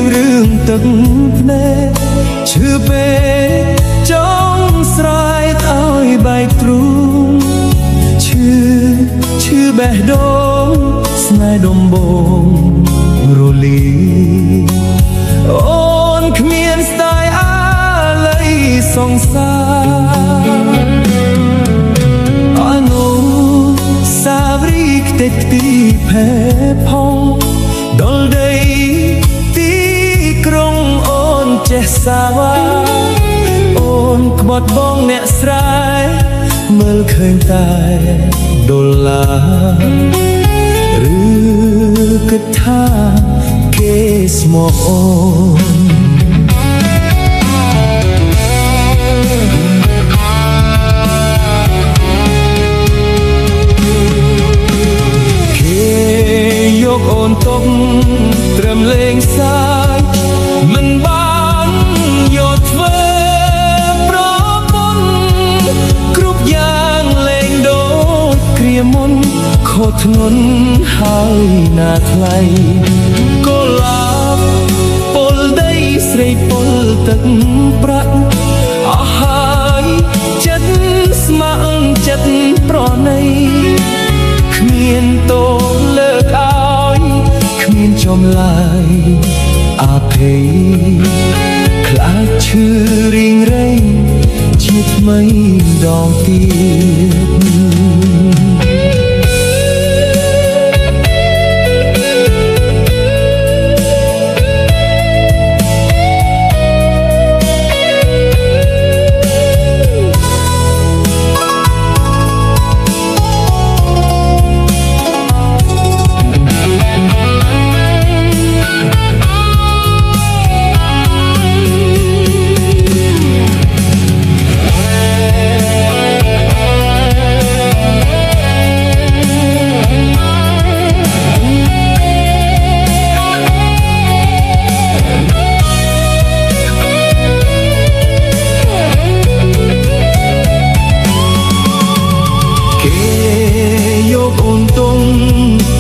មរឿងទឹកភ្នែកឈឺពេកចង់ស្រែកឲ្យបែកទ្រូងឈឺបេះដូងស្នេហ៍ដំបងរលីអូនគ្មានស្ដាយអាល័យសង្សារអនុសាវរីយ៍ខ្ទេចខ្ទីផែផងដល់ដីទីក្រុងអូនចេះសាវ៉ាអូនក្បត់បងអ្នកស្រែមើលឃើញតែដុល្លារឬគិតថាគេស្មោះអូនយកអូនទុកត្រឹមលេងសើចមិនបានយកធ្វើប្រពន្ធគ្រប់យ៉ាងលេងដូចគ្រាមុនខុសធ្ងន់ហើយណាថ្លៃកុលាបពលដីស្រីពលទឹកប្រាក់អស់ហើយចិត្តស្ម័គ្រចិត្តប្រណីគ្មានតោលើកឲ្យគ្មានចំឡាយអភ័យខ្លាចឈឺរីងរៃជាថ្មីដងទៀត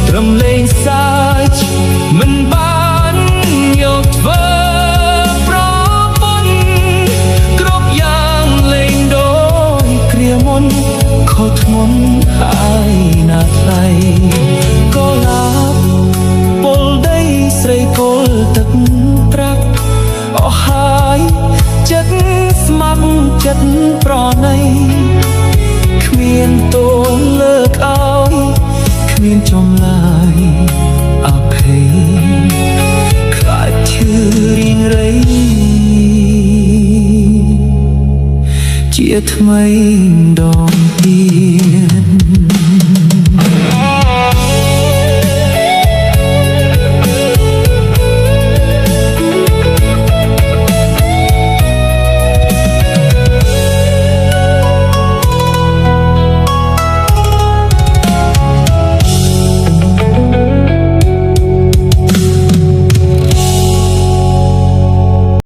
ត្រឹមលេងសើចមិនបានយកធ្វើប្រពន្ធគ្រប់យ៉ាងលេងដូចគ្រាមុនខុសធ្ងន់ហើយណាថ្លៃកុលាបពលដីស្រីពលទឹកប្រាក់អស់ហើយចិត្តស្ម័គ្រចិត្តប្រណីគ្មានតួលើកឲ្យគ្មានចំឡាយអភ័យខ្លាចឈឺរីងរៃជាថ្មីដងទៀត